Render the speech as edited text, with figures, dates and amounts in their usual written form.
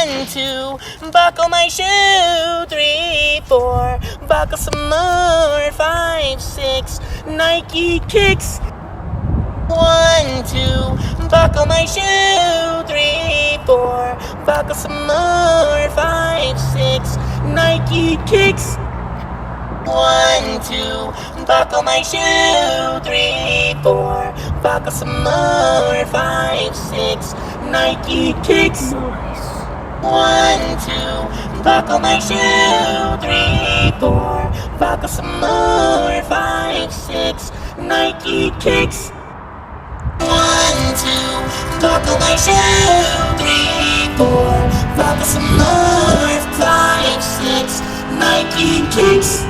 1, 2, buckle my shoe. 3, 4, buckle some more. 5, 6, Nike kicks. 1, 2, buckle my shoe. 3, 4, buckle some more. 5, 6, Nike kicks. 1, 2, buckle my shoe. 3, 4, buckle some more. 5, 6, Nike kicks. 1, 2, buckle my shoe. 3, 4, buckle some more. 5, 6, Nike kicks. 1, 2, buckle my shoe. 3, 4, buckle some more. 5, 6, Nike kicks.